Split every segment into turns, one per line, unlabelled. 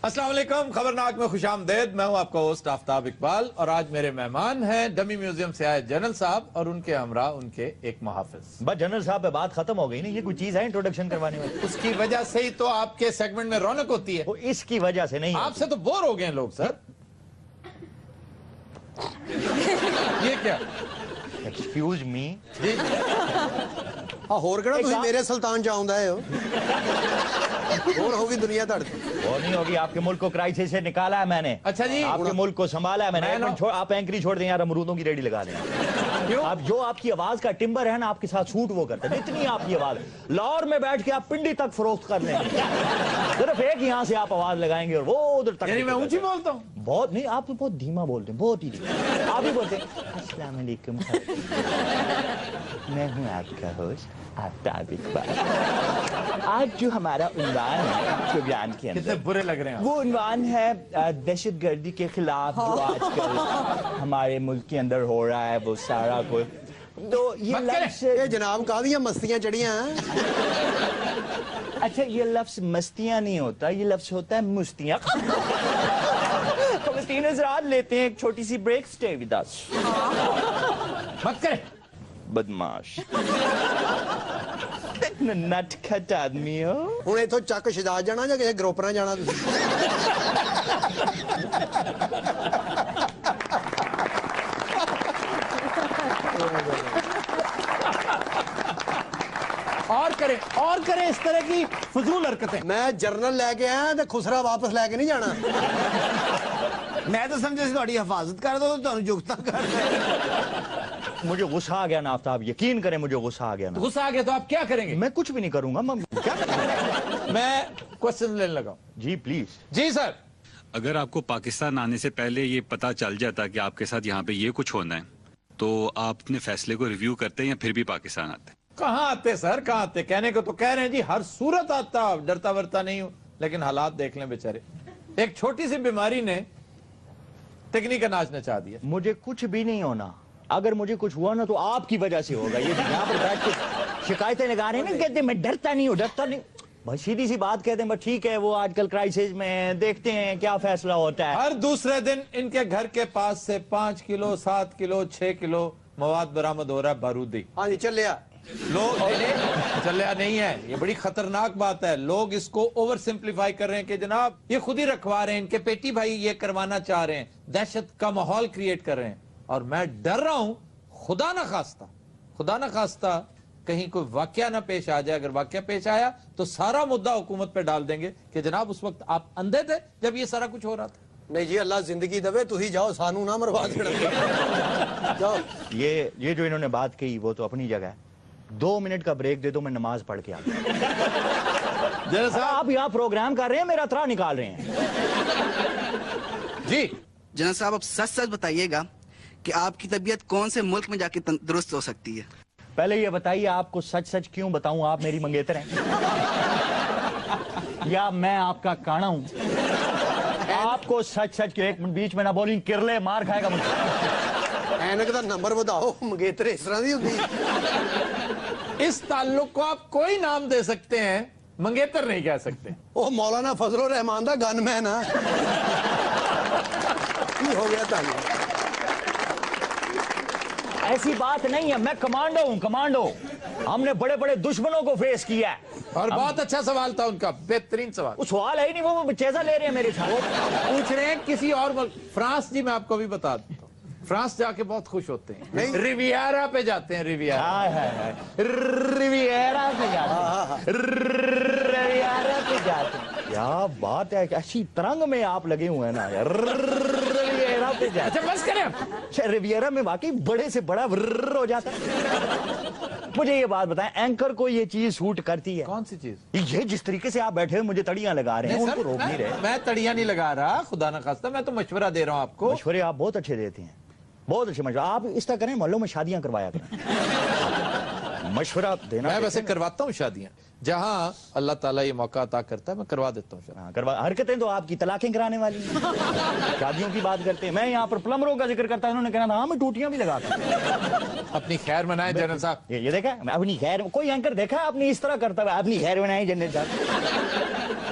अस्सलाम वालेकुम, खबरनाक में खुश आमदेद। मैं हूं आपका होस्ट आफ्ताब इकबाल और आज मेरे मेहमान हैं डमी म्यूजियम से आए जनरल साहब और उनके हमरा उनके एक मुहाफिज।
बस जनरल साहब पे बात खत्म हो गई ना, ये कोई चीज है इंट्रोडक्शन करवाने वाली?
उसकी वजह से ही तो आपके सेगमेंट में रौनक होती है।
वो इसकी वजह से नहीं,
आपसे तो बोर हो गए लोग सर। ये क्या?
एक्सक्यूज मी
जी
ਹੋਰ ਕਿਹੜਾ ਤੁਸੀਂ ਮੇਰੇ ਸੁਲਤਾਨ ਚ ਆਉਂਦਾ ਹੈ ਹੋਰ ਹੋਗੀ दुनिया ਤੁਹਾਡੇ
वो नहीं होगी। आपके मुल्क को क्राइसिस से निकाला है मैंने।
अच्छा जी,
आपके मुल्क को संभाला है मैंने। आप एंकरी छोड़ दें यार, अमरूदों की रेडी लगा दें।
क्यों?
आप जो आपकी आवाज का टिम्बर है ना, आपके साथ शूट वो करते हैं। इतनी आपकी आवाज लाहौर में बैठ के आप पिंडी तक फरोख्त कर लेंगे। सिर्फ एक यहाँ से आप आवाज लगाएंगे और वो उधर तक।
यानी मैं ऊंची बोलता हूँ?
बहुत नहीं, आप तो बहुत धीमा बोलते हैं, बहुत ही धीमा। आप ही बोलते हैं अस्सलाम वालेकुम, मैं हूँ आपका होस्ट आफ्ताब इकबाल। आज जो हमारा उन्वान है शुबयान के
कितने
अंदर,
बुरे लग रहे हैं।
वो उन्वान है दहशतगर्दी के खिलाफ जो आजकल हमारे मुल्क के अंदर हो रहा है, वो सारा को। तो ये लफ्ज़,
ਇਹ ਜਨਾਬ ਕਾਹਦੀਆਂ ਮਸਤੀਆਂ ਚੜੀਆਂ
अच्छा ये लफ्ज़ मस्तियाँ नहीं होता, ये लफ्ज़ होता है मुस्तियाँ। ख़वातीन हज़रात, लेते हैं एक छोटी सी ब्रेक। Stay with us.
मत करे
बदमाश नटखट आदमी हो।
ਹੁਣ ਇੱਥੋਂ ਚੱਕ ਸ਼ਿਦਾਤ ਜਾਣਾ ਜਾਂ ਕਿਸੇ ਗਰੋਪਰਾਂ ਜਾਣਾ ਤੁਸੀਂ
और करें इस तरह की फजूल हरकतें।
ਮੈਂ ਜਰਨਲ ਲੈ ਕੇ ਆਇਆ ਤੇ ਖੁਸਰਾ ਵਾਪਸ ਲੈ ਕੇ ਨਹੀਂ ਜਾਣਾ
मैं तो समझे थोड़ी हिफाजत कर दो तो जुगता कर।
मुझे गुस्सा आ गया ना आफ्ताब, यकीन करें मुझे गुस्सा आ गया ना।
गुस्सा आ गया तो आप क्या करेंगे?
मैं कुछ भी नहीं करूंगा। मैं क्या करूंगा?
मैं क्वेश्चन लेने लगा।
जी प्लीज।
जी सर।
अगर आपको पाकिस्तान आने से पहले ये पता चल जाता कि आपके साथ यहाँ पे ये कुछ होना है, तो आप अपने फैसले को रिव्यू करते हैं या फिर भी पाकिस्तान आते हैं?
कहाँ आते सर, कहाँ आते? कहने को तो कह रहे हैं जी, हर सूरत आता, डरता वरता नहीं हूं, लेकिन हालात देख लें बेचारे। एक छोटी सी बीमारी ने तकनीक का नाच नचा दिया।
मुझे कुछ भी नहीं होना। अगर मुझे कुछ हुआ ना तो आपकी वजह से होगा। ये यहाँ पर बैठ के शिकायतें लगा रहे हैं ना, कहते मैं डरता नहीं हूँ, डरता नहीं। भाई सीधी सी बात कहते हैं, बस ठीक है वो आजकल क्राइसिस में, देखते हैं क्या फैसला होता है।
हर दूसरे दिन इनके घर के पास से 5 किलो 7 किलो 6 किलो मवाद बरामद हो रहा है, बारूदी।
हाँ जी ਚੱਲਿਆ
लोग चलिया नहीं है, ये बड़ी खतरनाक बात है। लोग इसको ओवर सिंप्लीफाई कर रहे हैं कि जनाब ये खुद ही रखवा रहे हैं, इनके पेटी भाई ये करवाना चाह रहे हैं, दहशत का माहौल क्रिएट कर रहे हैं। और मैं डर रहा हूं खुदा ना खास्ता कहीं कोई वाकया ना पेश आ जाए। अगर वाकया पेश आया तो सारा मुद्दा हुकूमत पे डाल देंगे कि जनाब उस वक्त आप अंधे थे जब ये सारा कुछ हो रहा था।
नहीं जी अल्लाह जिंदगी दवे ਤੁਸੀਂ जाओ, सानू ना मरवा देना जाओ।
ये जो इन्होंने बात कही वो तो अपनी जगह है। 2 मिनट का ब्रेक दे दो, मैं नमाज पढ़ के आता हूं।
जैसा
आप यहाँ प्रोग्राम कर रहे हैं, मेरा त्राह निकाल रहे हैं।
जी
जनरल साहब, अब सच सच बताइएगा कि आपकी तबीयत कौन से मुल्क में जाके दुरुस्त हो सकती है?
पहले ये बताइए, आपको सच सच क्यों बताऊं, आप मेरी मंगेतर हैं या मैं आपका काना हूं? आपको सच सच के एक बीच में ना बोलिंग, किरले मार खाएगा मुझे।
ਐਨਕ ਦਾ ਨੰਬਰ ਵਧਾਓ, ਮੰਗੇਤਰ ਇਸ ਤਰ੍ਹਾਂ ਦੀ ਹੁੰਦੀ।
इस ताल्लुक को आप कोई नाम दे सकते हैं, मंगेतर नहीं कह सकते।
ਉਹ ਮੌਲਾਨਾ ਫਜ਼ਲੁਰ ਰਹਿਮਾਨ ਦਾ ਗਨਮੈਨ ਆ। ਕੀ ਹੋ ਗਿਆ ਤੁਹਾਨੂੰ?
ऐसी बात नहीं है, मैं कमांडो हूं, कमांडो। हमने बड़े बड़े दुश्मनों को फेस किया है।
और बहुत अच्छा सवाल था उनका, बेहतरीन सवाल।
वो सवाल है ही नहीं, वो चेजा ले रहे हैं मेरे साथ।
पूछ रहे हैं किसी और मुल्क, फ्रांस। जी मैं आपको भी बता देता हूँ, फ्रांस जाके बहुत खुश होते हैं। रिवियरा पे जाते हैं, रिवियरा
रिवियरा पे जाते हैं, रिवियरा पे जाते हैं। क्या बात है, ऐसी तरंग में आप लगे हुए हैं ना यार। रिवियरा पे जाते हैं।
अच्छा बस करें।
अच्छा रिवियरा में वाकई बड़े से बड़ा हो जाता है। मुझे ये बात बताएं, एंकर को ये चीज सूट करती है?
कौन सी चीज?
ये जिस तरीके से आप बैठे हुए मुझे तड़ियां लगा रहे हैं, उनको रोक नहीं रहे।
मैं तड़ियां नहीं लगा रहा, खुदा ना खास्ता, मैं तो मशवरा दे रहा हूँ आपको।
मशवरे आप बहुत अच्छे देते हैं, बहुत अच्छे मशवरा। आप इस तरह करें, मोहल्लों में शादियां करवाया करें। मशवरा देना
मैं वैसे करवाता हूँ शादियां, जहाँ अल्लाह ताला ये मौका अता करता है मैं करवा देता हूँ।
हाँ, करवा। हरकतें तो आपकी तलाकें कराने वाली हैं। शादियों की बात करते हैं, मैं यहाँ पर प्लम्बरों का जिक्र करता हूँ, उन्होंने कहना था हाँ मैं टूटियां भी लगाता हूँ।
अपनी खैर मनाए जनरल साहब।
ये देखा है? अपनी खैर, कोई एंकर देखा है अपनी इस तरह करता हुआ? अपनी खैर मनाए जनरल साहब।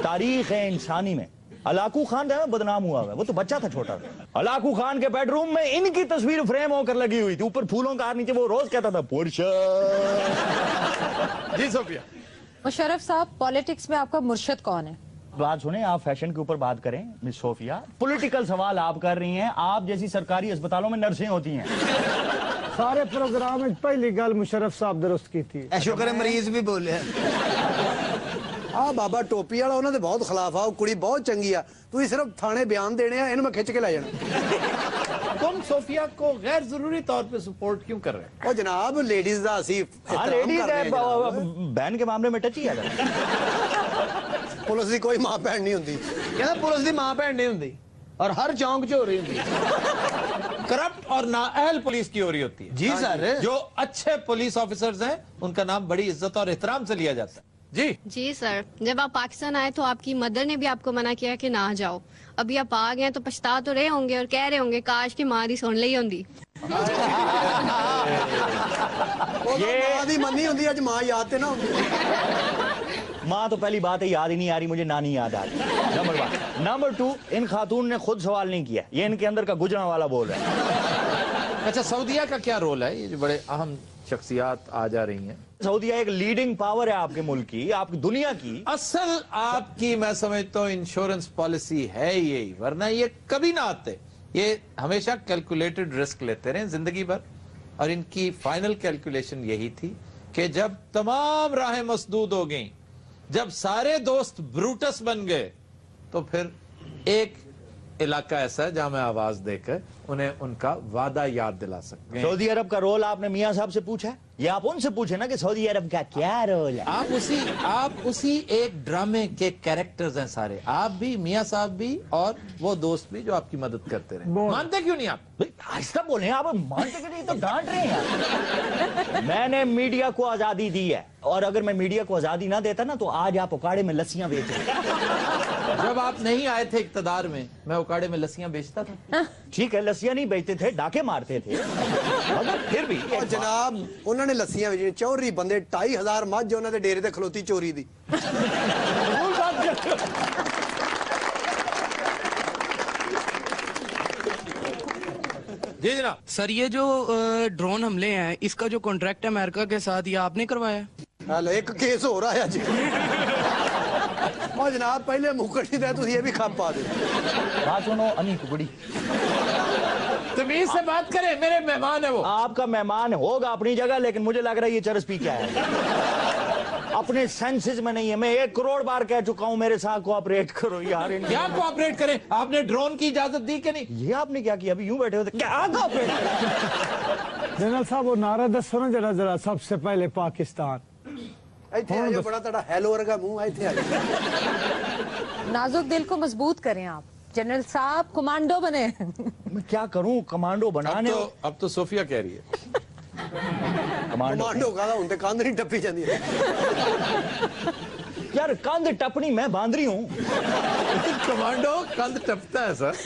तारीख है इंसानी में अलाकू खान जो है बदनाम हुआ है, वो तो बच्चा था छोटा। अलाकू खान के बेडरूम में इनकी तस्वीर फ्रेम होकर लगी हुई थी, ऊपर फूलों का हार, नीचे वो रोज कहता था पुरुषा।
जी सोफिया।
मुशर्रफ साहब, पॉलिटिक्स में आपका मुर्शिद कौन है?
बात सुने, आप फैशन के ऊपर बात करें मिस सोफिया। पॉलिटिकल सवाल आप कर रही हैं, आप जैसी सरकारी अस्पतालों में नर्सें होती हैं।
सारे प्रोग्राम में पहली गल मुशर्रफ साहब दुरुस्त की थी।
शुक्र है मरीज भी बोले।
ਆ ਬਾਬਾ ਟੋਪੀ ਵਾਲਾ ਉਹਨਾਂ ਦੇ ਬਹੁਤ ਖਿਲਾਫ ਆ, ਉਹ ਕੁੜੀ ਬਹੁਤ ਚੰਗੀ ਆ, ਤੁਸੀਂ ਸਿਰਫ ਥਾਣੇ ਬਿਆਨ ਦੇਣੇ ਆ, ਇਹਨੂੰ ਮੈਂ ਖਿੱਚ ਕੇ ਲੈ ਜਾਣਾ।
तुम सोफिया को गैर जरूरी तौर पे सपोर्ट क्यों कर रहे हैं?
ਉਹ ਜਨਾਬ ਲੇਡੀਜ਼ ਦਾ ਅਸੀਂ
हाँ, लेडीज है, बहन के मामले में टच ही आ जाता है।
ਪੁਲਿਸ ਦੀ ਕੋਈ ਮਾਂ ਭੈਣ ਨਹੀਂ ਹੁੰਦੀ।
ਕਹਿੰਦਾ ਪੁਲਿਸ ਦੀ ਮਾਂ ਭੈਣ ਨਹੀਂ ਹੁੰਦੀ ਔਰ ਹਰ ਚੌਂਕ 'ਚ ਹੋ ਰਹੀ ਹੁੰਦੀ।
करप्ट और नाअहल पुलिस की हो रही होती है।
जी सर।
जो अच्छे पुलिस ऑफिसर्स हैं उनका नाम बड़ी इज्जत और एहतराम से लिया जाता है। जी
जी सर, जब आप पाकिस्तान आए तो आपकी मदर ने भी आपको मना किया कि ना जाओ। अभी आप आ गए तो पछता तो रहे होंगे और कह रहे होंगे काश की मां दी सुन ली होंदी।
ਉਹ ਮਾਂ ਦੀ ਮੰਨੀ ਹੁੰਦੀ, ਅੱਜ ਮਾਂ ਯਾਦ ਤੇ ਨਾ ਹੁੰਦੀ।
माँ तो पहली बात है याद ही नहीं आ रही, मुझे नानी याद आ रही। नंबर 1। नंबर 2, इन खातून ने खुद सवाल नहीं किया, ये इनके अंदर का गुजरा वाला बोल रहा है।
अच्छा, सऊदीया का क्या रोल है? ये जो बड़े अहम शख्सियात आ जा रही हैं।
सऊदीया एक लीडिंग पावर है आपके मुल्क की, आपकी दुनिया की।
असल आपकी मैं समझता हूँ इंश्योरेंस पॉलिसी है यही, वरना ये कभी ना आते। ये हमेशा कैलकुलेटेड रिस्क लेते रहे जिंदगी भर, और इनकी फाइनल कैलकुलेशन यही थी कि जब तमाम राहें मसदूद हो गईं, जब सारे दोस्त ब्रूटस बन गए, तो फिर एक इलाका ऐसा है जहां मैं आवाज देकर उन्हें उनका वादा याद दिला सकते हैं।
सऊदी अरब का रोल आपने मियाँ साहब से पूछा है, ये आप उनसे पूछे ना कि सऊदी अरब का क्या रोल है।
आप उसी एक ड्रामे के कैरेक्टर्स हैं सारे, आप भी, मियाँ साहब भी, और वो दोस्त भी जो आपकी मदद करते रहे। मानते क्यों नहीं आप?
ऐसा बोले आप, मानते कि नहीं तो डांट रहे हैं। मैंने मीडिया को आजादी दी है, और अगर मैं मीडिया को आजादी ना देता ना तो आज आप उकाड़े में लस्सियां बेच रहे।
जब आप नहीं आए थे इक्तदार में, मैं उकाड़े में लस्सियां बेचता था।
ठीक है, लस्सियां नहीं बेचते थे, डाके मारते थे, मगर फिर भी
ਉਹ ਜਨਾਬ ਉਹਨਾਂ ਨੇ ਲੱਸੀਆਂ ਵੇਚੀਆਂ, ਚੌਧਰੀ ਬੰਦੇ 2500 ਮੱਝ ਉਹਨਾਂ ਦੇ ਡੇਰੇ ਤੇ ਖਲੋਤੀ ਚੋਰੀ ਦੀ।
जी जनाब।
सर, ये जो ड्रोन हमले हैं, इसका जो कॉन्ट्रैक्ट है अमेरिका के साथ, ये आपने करवाया?
ਹਲ ਇੱਕ ਕੇਸ ਹੋ ਰਿਹਾ ਅੱਜ। ਉਹ ਜਨਾਬ ਪਹਿਲੇ ਮੁੱਕਰ ਨਹੀਂ ਰਿਹਾ, ਤੁਸੀਂ ਇਹ ਵੀ ਖੱਪ ਪਾ ਦਿਓ।
बात सुनो, अनी कुकड़ी
तमीज से बात करें, मेरे मेहमान है वो।
आपका मेहमान होगा अपनी जगह, लेकिन मुझे लग रहा है ये चरस पी क्या है, अपने सेंसेस में नहीं है। मैं 1 करोड़ बार कह चुका हूं मेरे साथ कोऑपरेट करो यार।
क्या कोऑपरेट करें? आपने ड्रोन की इजाजत दी कि नहीं?
ये आपने क्या किया? अभी यूं बैठे होते क्या कोऑपरेट?
जनरल साहब वो नारा दसो ना जरा जरा, सबसे पहले पाकिस्तान।
ਇੱਥੇ ਆ ਜਾਓ, ਬੜਾ ਤੁਹਾਡਾ ਹੈਲੋ ਵਰਗਾ ਮੂੰਹ ਆ, ਇੱਥੇ ਆ ਜਾਓ।
नाजुक दिल को मजबूत करें आप। जनरल साहब कमांडो बने।
मैं क्या करूं, कमांडो बनाने।
अब तो सोफिया कह रही है।
कमांडो
ਕਮਾਂਡੋ ਕਾਹਦਾ, ਹੁਣ ਤੇ ਕੰਧ ਨਹੀਂ ਟੱਪੀ ਜਾਂਦੀ।
यार, कंध टपनी मैं बांध रही हूँ।
कमांडो कंध टपता है सर।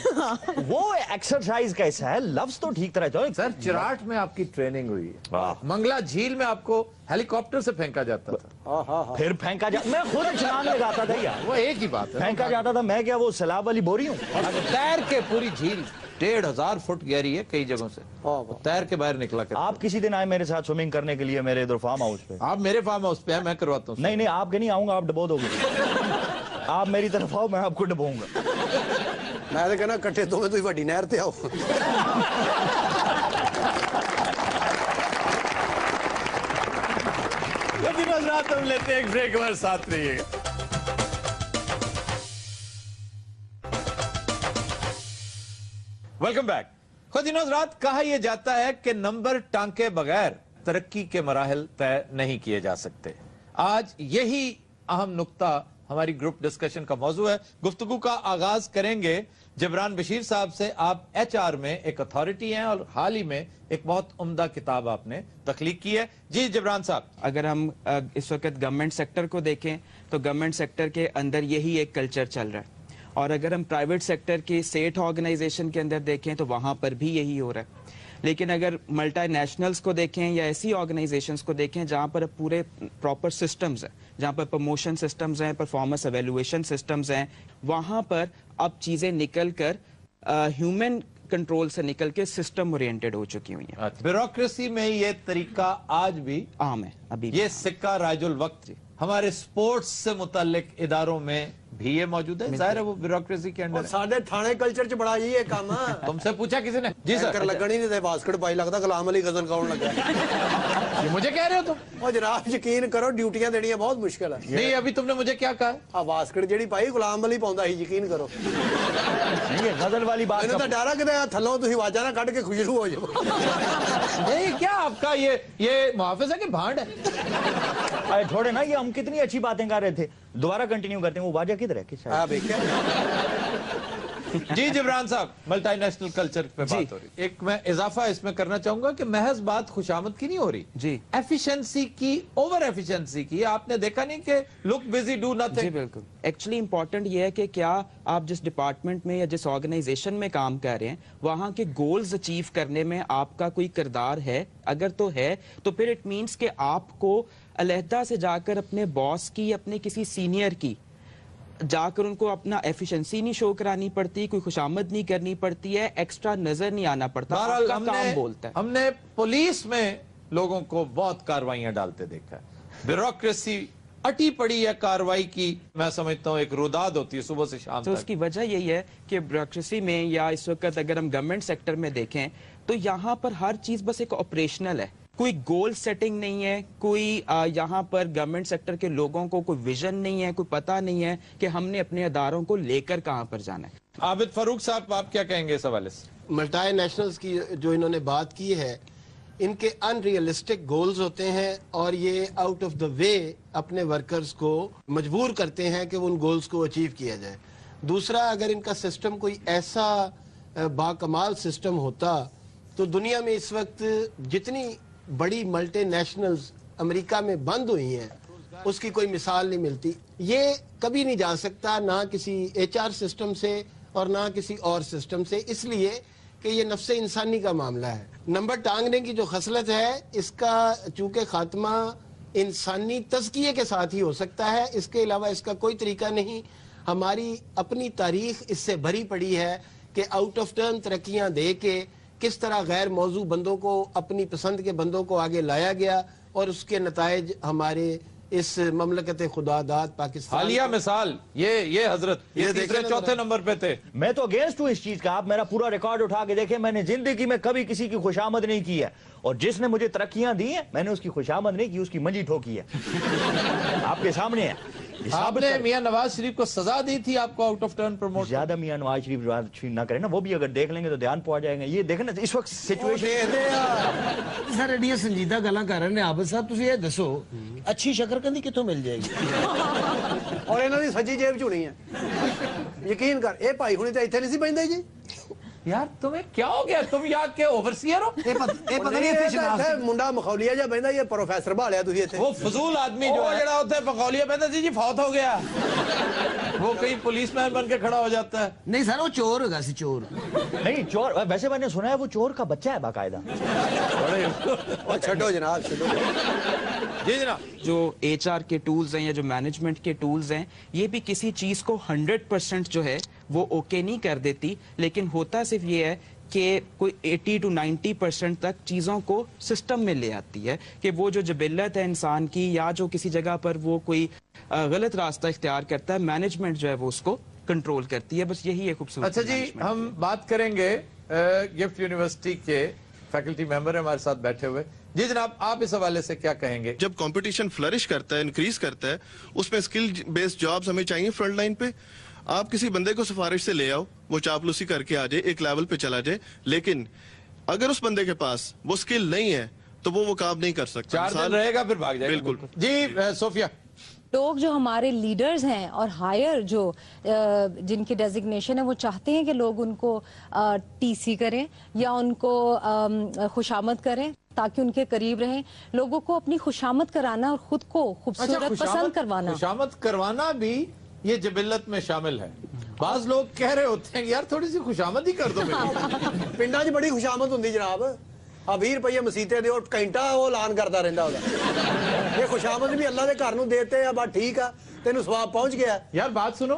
वो एक्सरसाइज कैसा है, लफ्ज तो ठीक तरह चलो।
सर, चिराट में आपकी ट्रेनिंग हुई है, मंगला झील में आपको हेलीकॉप्टर से फेंका जाता था।
फिर फेंका जा, मैं खुद छलांग लगाता था यार।
वो एक ही बात है।
फेंका जाता था, मैं क्या वो सैलाब वाली बोरी हूँ।
तैर के पूरी झील 1500 फुट गहरी है कई जगहों से, तैर के बाहर निकला करते।
आप किसी दिन आए मेरे साथ स्विमिंग करने के लिए मेरे इधर फार्म हाउस पे।
आप मेरे फार्म हाउस पे है, मैं करवाता हूँ।
नहीं नहीं, आपके नहीं आऊंगा, आप डबो दोगे। आप मेरी तरफ आओ, मैं आपको डबोऊंगा।
ਮੈਂ ਤਾਂ ਕਹਿੰਦਾ ਇਕੱਠੇ ਦੋਵੇਂ ਤੁਸੀਂ ਵੱਡੀ ਨਹਿਰ ਤੇ ਆਓ।
रात हम लेते हैं एक ब्रेक, हमारे साथ रहिएगा। Welcome back. खुदिनोज रात कहा यह जाता है कि नंबर टांके बगैर तरक्की के मराहल तय नहीं किए जा सकते। आज यही अहम नुक्ता हमारी ग्रुप डिस्कशन का मौजू है। गुफ्तगू का आगाज करेंगे जबरान बशीर साहब से। आप HR में एक अथॉरिटी हैं और हाल ही में एक बहुत उम्दा किताब आपने तख्लीक की है। जी जबरान साहब।
अगर हम इस वक्त गवर्नमेंट सेक्टर को देखें तो गवर्नमेंट सेक्टर के अंदर यही एक कल्चर चल रहा है, और अगर हम प्राइवेट सेक्टर की सेठ ऑर्गेनाइजेशन के अंदर देखें तो वहाँ पर भी यही हो रहा है। लेकिन अगर मल्टी नेशनल्स को देखें या ऐसी ऑर्गेनाइजेशंस को देखें जहाँ पर पूरे प्रॉपर सिस्टम्स हैं, जहाँ पर प्रमोशन सिस्टम्स हैं, परफॉर्मेंस एवेल्युएशन सिस्टम्स हैं, वहाँ पर अब चीज़ें निकल कर ह्यूमन कंट्रोल से निकल के सिस्टम ओरिएंटेड हो चुकी हुई हैं।
ब्यूरोक्रेसी में ये तरीका आज भी
आम है अभी।
ये सिक्का राजुल वक्त हमारे स्पोर्ट्स से मुताल्लिक इदारों में भी ये मौजूद है, जाहिर है वो ब्यूरोक्रेसी के अंडर है।
ਸਾਡੇ ਥਾਣੇ ਕਲਚਰ ਚ ਬੜਾ ਇਹ ਕੰਮ ਆ।
तुमसे पूछा किसी ने? जी सर।
कर लगन ही नहीं थे बास्केट पाई लगता गुलाम अली गजल गाउन लगा।
ये मुझे कह रहे हो तुम?
ਉਹ ਜਨਾਬ ਯਕੀਨ ਕਰੋ ਡਿਊਟੀਆਂ ਦੇਣੀਆਂ ਬਹੁਤ ਮੁਸ਼ਕਿਲ ਹੈ।
नहीं अभी तुमने मुझे क्या कहा?
ਆ ਬਾਸकेट ਜਿਹੜੀ ਪਾਈ ਗੁਲਾਮ ਅਲੀ ਪਾਉਂਦਾ ਸੀ ਯਕੀਨ ਕਰੋ।
नहीं ये गजल वाली बात
ਮੈਨੂੰ ਤਾਂ ਡਰ ਆ ਕਿਤੇ ਥੱਲੋਂ ਤੁਸੀਂ ਆਵਾਜ਼ਾਂ ਨਾ ਕੱਢ ਕੇ ਖੁਸ਼ਰੂ ਹੋ ਜਾਓ।
नहीं क्या आपका ये मुहाफिज है कि भांड है?
अरे छोड़े ना, ये हम कितनी अच्छी बातें कर रहे थे, दोबारा कंटिन्यू करते हैं। वो वाजा किधर है? किस
हाँ देखिए
जी जिब्रान साहब, मल्टीनेशनल कल्चर पे बात हो रही, एक मैं इजाफा इसमें करना चाहूंगा कि महज बात खुशामद की नहीं हो रही
जी,
एफिशिएंसी की, ओवर एफिशिएंसी की। आपने देखा नहीं कि लुक बिजी डू
जी
नथिंग?
बिल्कुल। एक्चुअली इंपॉर्टेंट ये है कि क्या आप जिस डिपार्टमेंट में या जिस ऑर्गेनाइजेशन में काम कर रहे हैं वहां के गोल्स अचीव करने में आपका कोई किरदार है? अगर तो है तो फिर इट मीन्स कि आपको अलहदा से जाकर अपने बॉस की, अपने किसी सीनियर की जाकर उनको अपना एफिशिएंसी नहीं शो करानी पड़ती, कोई खुशामद नहीं करनी पड़ती है, एक्स्ट्रा नजर नहीं आना पड़ता,
बहरहाल
आपका काम बोलता है।
हमने पुलिस में लोगों को बहुत कार्रवाइयां डालते देखा है। ब्यूरोक्रेसी अटी पड़ी है कार्रवाई की, मैं समझता हूँ एक रुदाद होती है सुबह से शाम
तो
तक।
उसकी वजह यही है कि ब्यूरोक्रेसी में या इस वक्त अगर हम गवर्नमेंट सेक्टर में देखें तो यहाँ पर हर चीज बस एक ऑपरेशनल है, कोई गोल सेटिंग नहीं है, कोई यहाँ पर गवर्नमेंट सेक्टर के लोगों को कोई विजन नहीं है, कोई पता नहीं है कि हमने अपने अदारों को लेकर कहाँ पर जाना है।
आबिद फारूक साहब, आप क्या कहेंगे इस हवाले से?
मल्टी नेशनल्स की जो इन्होंने बात की है, इनके अनरियलिस्टिक गोल्स होते हैं और ये आउट ऑफ द वे अपने वर्कर्स को मजबूर करते हैं कि उन गोल्स को अचीव किया जाए। दूसरा, अगर इनका सिस्टम कोई ऐसा बाकमाल सिस्टम होता तो दुनिया में इस वक्त जितनी बड़ी मल्टी नेशनल्स अमेरिका में बंद हुई हैं उसकी कोई मिसाल नहीं मिलती। ये कभी नहीं जा सकता, ना किसी HR सिस्टम से और ना किसी और सिस्टम से, इसलिए कि ये नफ्स इंसानी का मामला है। नंबर टांगने की जो खसलत है, इसका चूंकि खात्मा इंसानी तज़किये के साथ ही हो सकता है, इसके अलावा इसका कोई तरीका नहीं। हमारी अपनी तारीख इससे भरी पड़ी है कि आउट ऑफ टर्न तरक्कियां दे के किस तरह गैर मौजू बंदों को, अपनी पसंद के बंदों को आगे लाया गया और उसके नतायज हमारे इस ममलकत खुदादाद पाकिस्तान।
हालिया मिसाल ये हजरत ये तीसरे चौथे नंबर पे थे।
मैं तो अगेंस्ट हूँ इस चीज का। आप मेरा पूरा रिकॉर्ड उठा के देखें, मैंने जिंदगी में कभी किसी की खुशामद नहीं की है, और जिसने मुझे तरक्कियां दी हैं मैंने उसकी खुशामद नहीं की, उसकी मंजी ठोकी है। आपके सामने है।
आपने मियां नवाज शरीफ को सजा दी थी आपको आउट ऑफ टर्न प्रमोट?
ज्यादा मियां नवाज शरीफ बात ना करें ना, वो भी अगर देख लेंगे तो ध्यान पहुंच जाएगा। ये देखें ना इस वक्त सिचुएशन
सर एडिया संजीदा गल्लां कर रहे ने। आबिद साहब तुसी ये दसो अच्छी शकरकंदी कितों मिल जाएगी?
और इन्हां दी सज्जी जेब च होनी है, यकीन कर। ए भाई हुणी तो इत्थे नहीं सी पैंदे जी।
यार तुम्हें क्या हो गया? तुम यहाँ के ओवरसीयर हो?
पता नहीं इत्थे मुंडा मखौलिया जा बंदा, ये प्रोफेसर भालिया तुसी इत्थे।
वो फजूल आदमी जो है जड़ा उथे मखौलिया बंदा जी फौत हो गया, वो कहीं पुलिसमैन बन के खड़ा हो जाता है।
नहीं सर वो चोर होगा, सी चोर
नहीं। चोर वैसे मैंने सुना है वो चोर का बच्चा है बाकायदा।
छो जनाब,
जी जनाब।
जो HR के टूल्स हैं या जो मैनेजमेंट के टूल्स हैं, ये भी किसी चीज को 100% जो है वो ओके नहीं कर देती, लेकिन होता सिर्फ ये है कि कोई 80 to 90% तक चीज़ों को सिस्टम में ले आती है कि वो जो जबिलत है इंसान की, या जो किसी जगह पर वो कोई गलत रास्ता इख्तियार करता है, मैनेजमेंट जो है वो उसको कंट्रोल करती है। बस यही है खूबसूरत।
अच्छा जी, हम बात करेंगे गिफ्ट यूनिवर्सिटी के फैकल्टी मेंबर है हमारे साथ बैठे हुए। जी जनाब, आप इस हवाले से क्या कहेंगे?
जब कंपटीशन फ्लरिश करता है, इंक्रीज करता है, उसमें स्किल बेस्ड जॉब्स हमें चाहिए फ्रंट लाइन पे। आप किसी बंदे को सिफारिश से ले आओ, वो चापलूसी करके आ जाए, एक लेवल पे चला जाए, लेकिन अगर उस बंदे के पास वो स्किल नहीं है तो वो काम नहीं कर सकता।
4 दिन रहेगा फिर भाग जाएगा।
बिल्कुल
जी सोफिया।
लोग जो हमारे लीडर्स हैं और हायर जो जिनकी डेजिग्नेशन है, वो चाहते हैं कि लोग उनको TC करें या उनको खुशामद करें ताकि उनके करीब रहें। लोगों को अपनी खुशामद कराना और खुद को खूबसूरत पसंद करवाना,
खुशामद करवाना भी ये जबिलत में शामिल है। बाज लोग कह रहे होते हैं यार थोड़ी सी खुशामद ही कर दो।
पिंडा च बड़ी खुशामद होंदी जनाब। 20 रुपये मसीते दे और घंटा वो ऐलान करता रहंदा होगा। ਇਹ ਖੁਸ਼ਾਮਦ ਵੀ ਅੱਲਾ ਦੇ ਘਰ ਨੂੰ ਦੇਤੇ ਆ, ਬਸ ਠੀਕ ਆ, ਤੈਨੂੰ ਸਵਾਬ ਪਹੁੰਚ ਗਿਆ।
यार बात सुनो,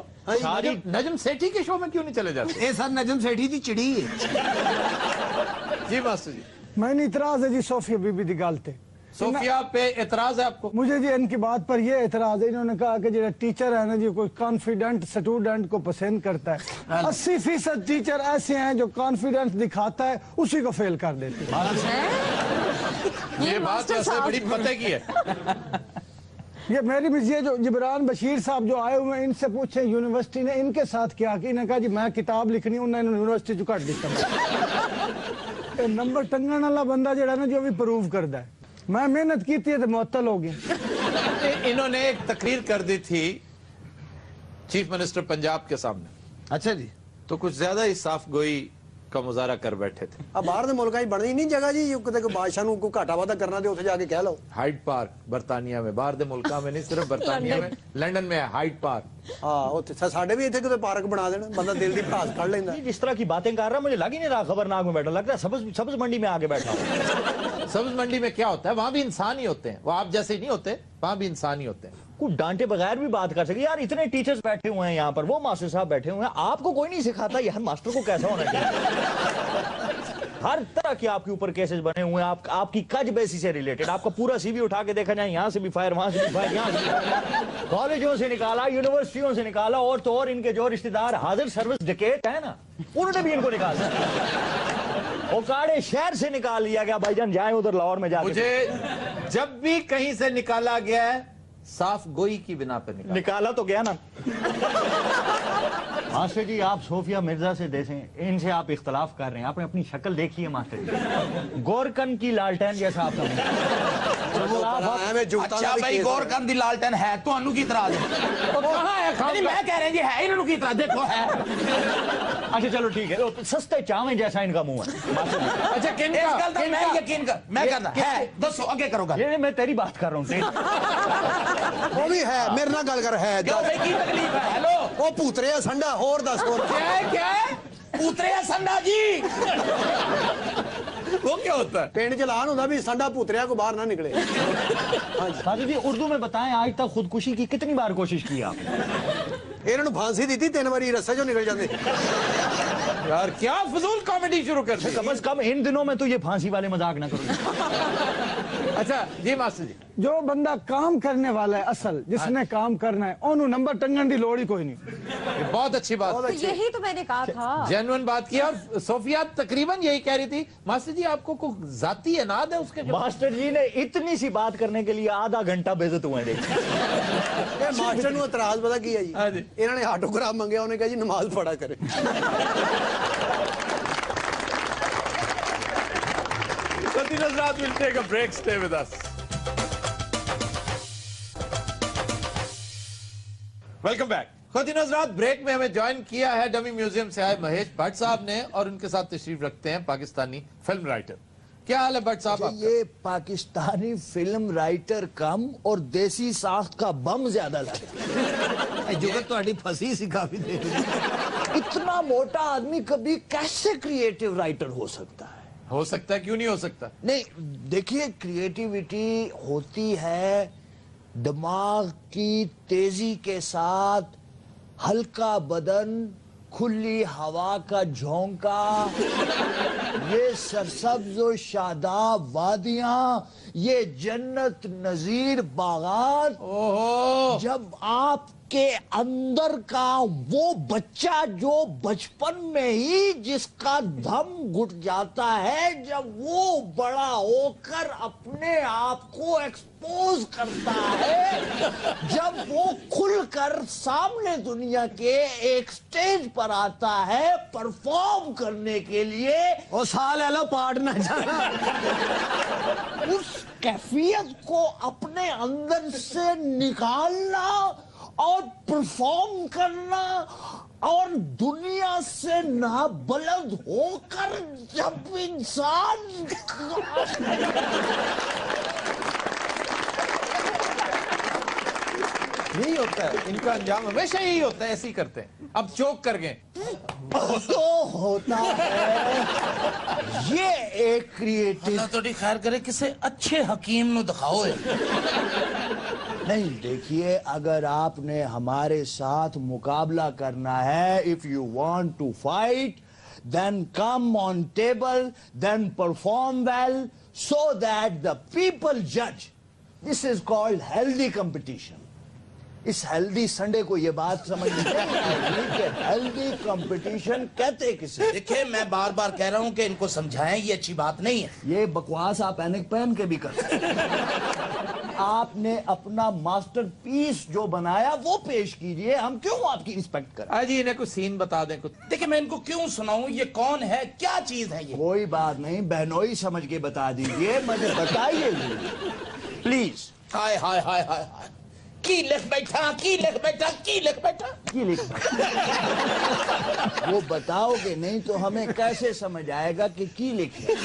नजम सेठी के शो में क्यों नहीं चले जाते?
ਇਹ ਸਰ ਨਜਮ ਸੇਠੀ ਦੀ ਚਿੜੀ ਹੈ।
जी मास्टर जी,
मैंने इतराज है जी सोफिया बीबी दी गल ते।
सोफिया पे एतराज है आपको?
मुझे जी इनकी बात पर ये एतराज है, इन्होंने कहा कि जो टीचर है ना जी, कोई कॉन्फिडेंट स्टूडेंट को पसंद करता है। 80% टीचर ऐसे हैं जो कॉन्फिडेंस दिखाता है उसी को फेल कर देते हैं।
ये बात वैसे बड़ी पते की है।
ये मेरी भी ये जो जिब्रान बशीर साहब जो आए हुए हैं, इनसे पूछे यूनिवर्सिटी ने इनके साथ क्या कि इन्हें कहा जी मैं किताब लिखनी, उन्होंने यूनिवर्सिटी चु कट दिता। नंबर टंगन वाला बंदा जो है ना, जो भी प्रूव करता है मैं मेहनत की थी तो मुअत्तल हो गया।
इन्होंने एक तकरीर कर दी थी चीफ मिनिस्टर पंजाब के सामने।
अच्छा जी,
तो कुछ ज्यादा ही साफ गोई का मुजाहरा कर बैठे थे।
ਆ ਬਾਹਰ ਦੇ ਮੁਲਕਾਂ 'ਚ ਬਣਦੀ ਨਹੀਂ ਜਗ੍ਹਾ ਜੀ, ਕਿਤੇ ਕੋਈ ਬਾਦਸ਼ਾਹ ਨੂੰ ਕੋਈ ਘਾਟਾ ਵਾਧਾ ਕਰਨਾ ਤੇ ਉੱਥੇ ਜਾ ਕੇ ਕਹਿ ਲਓ।
हाइड पार्क बरतानिया में, बाहर दे मुल्का में नहीं, सिर्फ बरतानिया में, लंदन में है हाइड पार्क।
ਹਾਂ ਉੱਥੇ ਸਾਡੇ ਵੀ ਇੱਥੇ ਕਿਤੇ ਪਾਰਕ ਬਣਾ ਦੇਣ, ਬੰਦਾ ਦਿਲ ਦੀ ਭੜਾਸ ਕੱਢ ਲੈਂਦਾ।
जिस तरह की बातें कर रहा है मुझे लग ही नहीं रहा खबरनाक में बैठा, लगता है सब्ज मंडी में आगे बैठा हूं।
सब्ज मंडी में क्या होता है? वहां भी इंसान ही होते हैं, वो आप जैसे नहीं होते, वहां भी इंसान ही होते हैं।
कुछ डांटे बगैर भी बात कर सके यार, इतने टीचर्स बैठे हुए हैं यहाँ पर, वो मास्टर साहब बैठे हुए हैं, आपको कोई नहीं सिखाता यार मास्टर को कैसा होना चाहिए। हर तरह के आपके ऊपर केसेस बने हुए हैं, आपकी कज बेसी से रिलेटेड, आपका पूरा सीवी उठा के देखा जाए, यहाँ से भी फायर, वहां से भी फायर, यहाँ से भी फायर, कॉलेजों से निकाला, यूनिवर्सिटियों से निकाला, और तो और इनके जो रिश्तेदार हाजिर सर्विस डकैत है ना, उन्होंने भी इनको निकाला। ओकाड़े शहर से निकाल लिया गया, भाईजान जाए उधर लाहौर में जाके।
मुझे जब भी कहीं से निकाला गया है, साफ गोई की बिना पर
निकाला तो गया ना। मास्टर जी आप सोफिया मिर्जा से देखें, इनसे आप इख्तलाफ कर रहे हैं, आपने अपनी शक्ल देखी है मास्टर जी, गोरकन की लालटेन जैसा आपका।
अच्छा भाई गोरकन दी लालटेन है, ਤੁਹਾਨੂੰ ਕੀ ਇਤਰਾਜ਼ है?
कहाँ है?
नहीं मैं कह रहे हैं जी है, इन्होंने की इतराज देखो है।
अच्छा चलो ठीक है, तो सस्ते चावल जैसा इनका मुंह है।
अच्छा किन
इस गल का मैं यकीन कर, मैं करना है, दसो आगे करो गल।
ये मैं तेरी बात कर रहा हूँ।
ਉਹ ਵੀ ਹੈ, ਮੇਰੇ ਨਾਲ ਗੱਲ ਕਰ ਹੈ।
क्यों भाई की तकलीफ है? हेलो
ਉਹ ਭੂਤਰੇ ਸੰਡਾ, ਹੋਰ ਦੱਸ ਹੋਰ
क्या है पूतरे संडा जी?
वो क्या होता है?
ਪਿੰਡ 'ਚ ਐਲਾਨ ਹੁੰਦਾ ਵੀ ਸੰਡਾ ਭੂਤਰਿਆ को बाहर ना निकले।
साजू जी उर्दू में बताएं, आज तक खुदकुशी की कितनी बार कोशिश की आपने?
ਇਹਨਾਂ ਨੂੰ ਫਾਂਸੀ ਦਿੱਤੀ 3 ਵਾਰੀ, रस्से चो निकल जाते।
यार क्या फजूल कॉमेडी शुरू कर दी।
कम से कम इन दिनों में तो ये फांसी वाले मजाक ना करो।
अच्छा जी मास्टर जी,
जो बंदा काम करने वाला है असल, जिसने काम करना है, ओनू नंबर टंगन की लोड़ ही कोई नहीं।
ये बहुत अच्छी बात,
तो यही तो मैंने कहा था,
जेन्युइन बात की। और सोफिया तकरीबन यही कह रही थी। मास्टर जी आपको कोई जाती अनाद है उसके?
मास्टर जी ने इतनी सी बात करने के लिए आधा घंटा बेइज्जत हुए थे।
मास्टर ਨੂੰ ਇਤਰਾਜ਼ ਪਤਾ ਕੀ ਹੈ ਜੀ? ਇਹਨਾਂ ਨੇ ਆਟੋਗ੍ਰਾਫ ਮੰਗਿਆ, ਉਹਨੇ ਕਿਹਾ ਜੀ ਨਮਾਜ਼ ਪੜਾ ਕਰੇ।
We'll take a break. Stay with us. Welcome back. ख़ुद नज़रात ब्रेक में हमें ज्वाइन किया है डमी म्यूजियम से आए महेश भट्ट साहब ने, और उनके साथ तशरीफ रखते हैं पाकिस्तानी फिल्म राइटर। क्या हाल है भट्ट साहब?
ये पाकिस्तानी फिल्म राइटर कम और देसी साख्त का बम ज्यादा लगता है। जुगत तो फंसी सी काफी देर। इतना मोटा आदमी कभी कैसे क्रिएटिव राइटर हो सकता है?
हो सकता है, क्यों नहीं हो सकता?
नहीं देखिए, क्रिएटिविटी होती है दिमाग की तेजी के साथ, हल्का बदन, खुली हवा का झोंका, ये सरसब्ज और शादाब वादियां, ये जन्नत नजीर बागात। जब आपके अंदर का वो बच्चा जो बचपन में ही जिसका दम घुट जाता है, जब वो बड़ा होकर अपने आप को एक्सपोज करता है, जब वो खुलकर सामने दुनिया के एक स्टेज पर आता है परफॉर्म करने के लिए,
ਉਹ ਸਾਹ ਲੈ ਲਓ, ਪਾੜ ਨਾ ਜਾਣਾ।
उस कैफियत को अपने अंदर से निकालना और परफॉर्म करना, और दुनिया से नाबलद होकर जब इंसान
यही होता है इनका अंजाम, हमेशा यही होता है, ऐसे ही करते हैं। अब चोक कर गए
तो होता है ये एक क्रिएटिव।
अल्लाह थोड़ी खैर करे, किसी अच्छे हकीम नु दिखाओ।
नहीं देखिए, अगर आपने हमारे साथ मुकाबला करना है, if you want to fight, then come on table, then perform well, so that the people judge. This is called healthy competition. इस हेल्दी संडे को ये बात समझ आएगी कि हेल्दी कंपटीशन कहते किसे।
देखिए मैं बार बार कह रहा हूं कि इनको समझाएं, ये अच्छी बात नहीं है।
ये बकवास आप ऐनक पहन के भी कर सकते हैं। आपने अपना मास्टरपीस जो बनाया वो पेश कीजिए, हम क्यों आपकी रिस्पेक्ट करें।
आज इन्हें कुछ सीन बता दें कुछ।
देखिए मैं इनको क्यों सुनाऊं, ये कौन है, क्या चीज है ये।
कोई बात नहीं, बहनोई समझ के बता दीजिए, मुझे बताइए प्लीज।
हाय हाय हाय हाय हाय, की लिख बैठा, की लिख बैठा, की लिख बैठा,
की लिख बैठा। वो बताओगे नहीं तो हमें कैसे समझ आएगा कि की लिखे।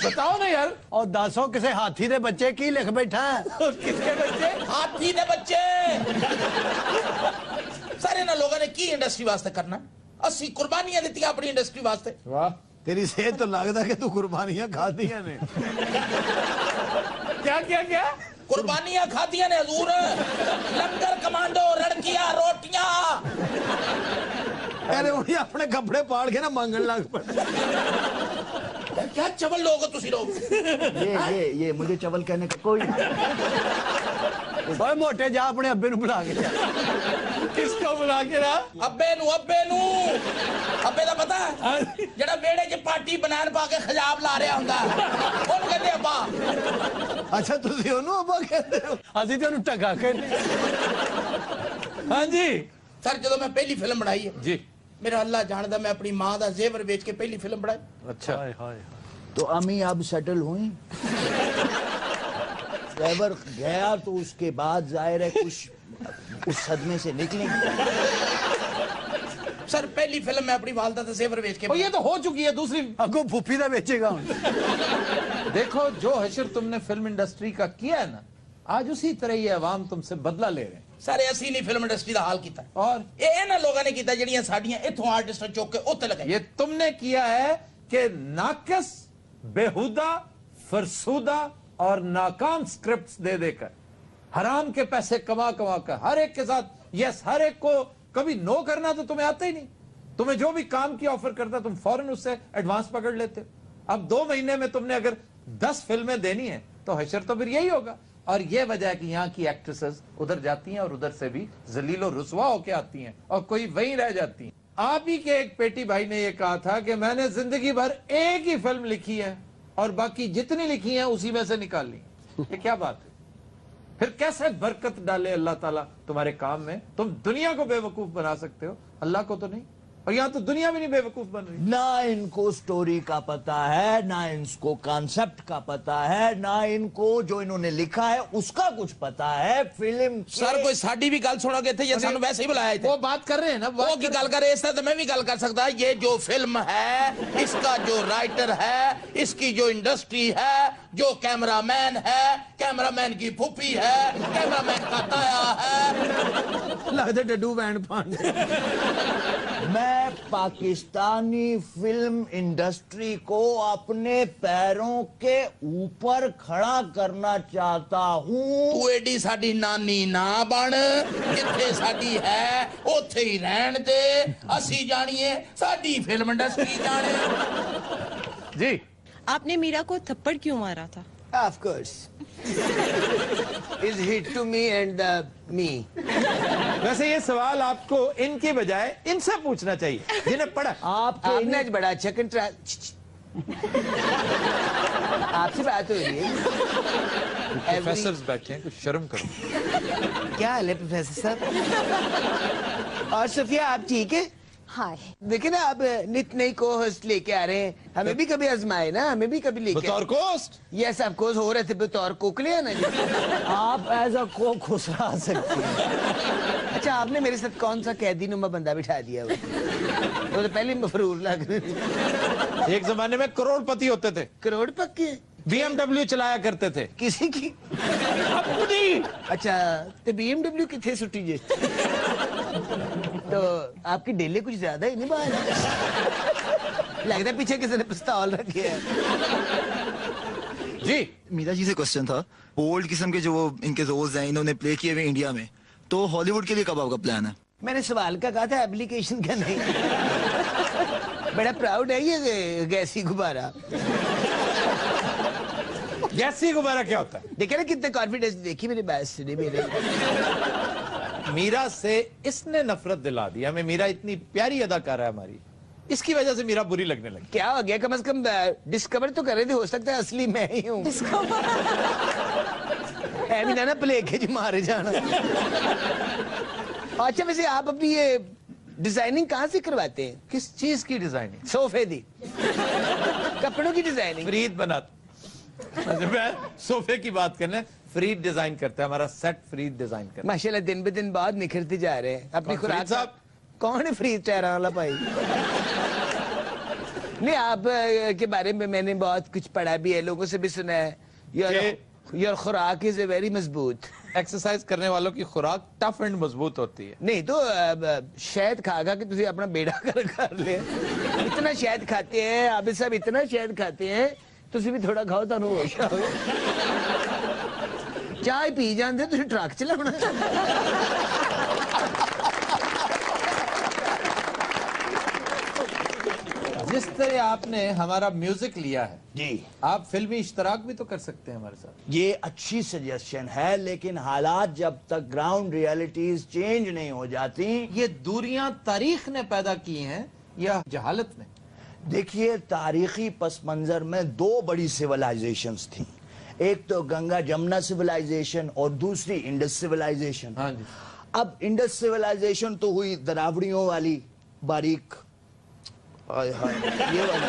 बताओ ना यार।
और दासो किसे हाथी दे बच्चे की लिख बैठा है।
किसके बच्चे?
हाथी दे बच्चे। सारे ना लोगों ने की इंडस्ट्री वास्ते करना, 80 कुर्बानियां दी अपनी इंडस्ट्री वास्ते।
वाह, तेरी सेहत तो लगता कि तू कुर्बानियां खा दिया ने।
क्या क्या क्या
कुर्बानियां खादियां ने हजूर, लंगर कमांडो, लड़कियां, रोटियां।
अरे उन्हें अपने कपड़े पाड़ के ना मांगन लग पड़े।
क्या चवल लोग हो तुसी लोग।
ये मुझे चवल कहने का कोई।
ओए मोटे जा अपने अब्बे नु बुला के जा।
किसको बुला के ला?
अब्बे नु अब्बे दा पता है जेड़ा वेड़े च पार्टी बनान पा के खजाब ला रहा हुंदा, ओन कहंदे अब्बा।
अच्छा तुसी ओनु अब्बा कहते हो, असि ते ओनु टका कहते।
हां जी
सर, जदों मैं पहली फिल्म बनाई है
जी,
मेरा अल्लाह जानदा, मैं अपनी मां दा जेवर बेच के पहली फिल्म बनाई।
अच्छा
तो अम्मी अब सेटल हुई, जेवर गया तो उसके बाद जाहिर है कुछ उस सदमे से निकलेंगे।
सर पहली फिल्म मैं अपनी वालदा दा जेवर बेच के।
ये तो हो चुकी है, दूसरी
अगो फूफी दा बेचेगा।
देखो जो हशर तुमने फिल्म इंडस्ट्री का किया है ना, आज उसी तरह ये अवाम तुमसे बदला ले रहे हैं।
सारे असी नहीं फिल्म इंडस्ट्री का हाल किया
और
ये ना लोगों ने किया जड़ियां साडियां इथों आर्टिस्ट चुक के उत्ते लगाई।
ये तुमने किया है कि नाकस, बेहुदा, फरसूदा और नाकाम स्क्रिप्ट्स दे देकर हराम के पैसे कमा कमा कर हर एक के साथ, यस हर एक को कभी नो करना तो तुम्हें आता ही नहीं। तुम्हें जो भी काम की ऑफर करता तुम फौरन उससे एडवांस पकड़ लेते। अब 2 महीने में तुमने अगर 10 फिल्में देनी है तो हशर तो फिर यही होगा। और ये वजह है कि यहाँ की एक्ट्रेसेस उधर जाती हैं और उधर से भी जलीलो रुसवा होके आती हैं और कोई वहीं रह जाती हैं। आप ही के एक पेटी भाई ने ये कहा था कि मैंने जिंदगी भर एक ही फिल्म लिखी है और बाकी जितनी लिखी है उसी में से निकाल ली। ये क्या बात है? फिर कैसे बरकत डाले अल्लाह ताला तुम्हारे काम में? तुम दुनिया को बेवकूफ बना सकते हो, अल्लाह को तो नहीं। और यहाँ तो दुनिया भी नहीं बेवकूफ बन रही।
ना इनको स्टोरी का पता है, ना इनको कॉन्सेप्ट का पता है, ना इनको जो इन्होंने लिखा है उसका कुछ पता है। फिल्म
सर कोई साडी भी गल सुनोगे थे या सानू वैसे ही बुलाया थे?
वो बात कर रहे हैं ना,
वो की गल कर रहे, इस तरह तो मैं भी गल कर सकता। ये जो फिल्म है, इसका जो राइटर है, इसकी जो इंडस्ट्री है, जो कैमरामैन है, कैमरामैन की फूफी है, कैमरामैन का ताया है।
लगता डड्डू बैंड पांडे।
मैं पाकिस्तानी फिल्म इंडस्ट्री को अपने पैरों के ऊपर खड़ा करना चाहता हूँ।
तू एडी साडी नानी ना बन, जिथे साडी है उथे ही रहन दे। असी जानिए, साडी फिल्म इंडस्ट्री जाने।
जी
आपने मीरा को थप्पड़ क्यों मारा था?
Of course. Is hit to me and me.
वैसे ये सवाल आपको इनकी बजाय इनसे पूछना चाहिए जिन्हें पढ़ा।
आपने आज बड़ा अच्छा आपसे बात हो रही है।
प्रोफेसर्स बैठे हैं, कुछ शर्म करो।
क्या हाल है प्रोफेसर साहब? और सोफिया आप ठीक है?
हाय।
देखिए ना, आप नित नई को होस्ट लेके आ रहे हैं, हमें भी कभी आजमाए ना, हमें भी कभी लेके।
बतौर कोस्ट?
यस ऑफ कोर्स, हो रहे थे बतौर कोकले है ना जी।
आप एज अ को खुसरा सकते हैं।
अच्छा, आपने मेरे साथ कौन सा कैदी नुमा बंदा बिठा दिया? वो तो पहले मफरूर लग रहे।
एक जमाने में करोड़पति होते थे।
करोड़पति?
BMW चलाया करते थे।
किसी की
अपनी।
अच्छा तो BMW कितने सुटी जे तो आपकी डेली कुछ ज्यादा ही नहीं बाहर लगता है पीछे किसी ने पिस्तौल रखे है।
जी
मीरा जी से क्वेश्चन था, ओल्ड किस्म के जो वो इनके रोल्स हैं इन्होंने प्ले किए हुए इंडिया में, तो हॉलीवुड के लिए कब आपका प्लान है?
मैंने सवाल का कहा था, एप्लीकेशन का नहीं। बड़ा प्राउड है ये गैसी गुब्बारा।
गैसी गुब्बारा क्या होता है?
देखे ना कितने कॉन्फिडेंस, देखी मेरी बात सुनी मेरे।
मीरा से इसने नफरत दिला दी हमें। मीरा इतनी प्यारी अदाकारा है हमारी, इसकी वजह से मीरा बुरी लगने लगी।
क्या हो गया? कम से कम डिस्कवर तो कर रहे थे, हो सकता है असली मैं ही हूँ। ऐमी ना प्ले के जो मारे जाना। अच्छा वैसे आप अपनी ये डिजाइनिंग कहाँ से करवाते हैं?
किस चीज की डिजाइनिंग?
सोफे दी, कपड़ों की डिजाइनिंग।
फरीद बनाता। मैं सोफे की बात करने, फरीद डिजाइन करता है, हमारा सेट फरीद डिजाइन करता है।
माशाल्लाह दिन ब दिन बाद निखरते जा रहे हैं अपनी खुराक। साहब कौन है फरीद टहरा वाला भाई? नहीं आप के बारे में मैंने बहुत कुछ पढ़ा भी है, लोगों से भी सुना है। योर खुराक इज ए वेरी मजबूत।
एक्सरसाइज करने वालों की खुराक टफ एंड मजबूत होती है।
नहीं तो शहद खा के तुझे अपना बेड़ा कर ले। इतना शहद खाते हैं आप सब, इतना शहद खाते हैं, तुझे भी थोड़ा खाओ तो होश आओ। चाय पी जाते तुझे ट्रक चलाना।
जिस तरह आपने हमारा म्यूजिक लिया है
जी,
आप फिल्मी इश्तराक भी तो कर सकते हैं हमारे साथ।
ये अच्छी सजेशन है, लेकिन हालात जब तक ग्राउंड रियलिटीज चेंज नहीं हो जाती।
ये दूरियां तारीख ने पैदा की हैं या जहालत ने?
देखिए तारीखी पस मंजर में दो बड़ी सिविलाइजेशंस थी, एक तो गंगा जमुना सिविलाइजेशन और दूसरी इंडस सिविलाइजेशन।
हाँ जी।
अब इंडस सिविलाइजेशन तो हुई दरावड़ियों वाली बारीक, ये वाली,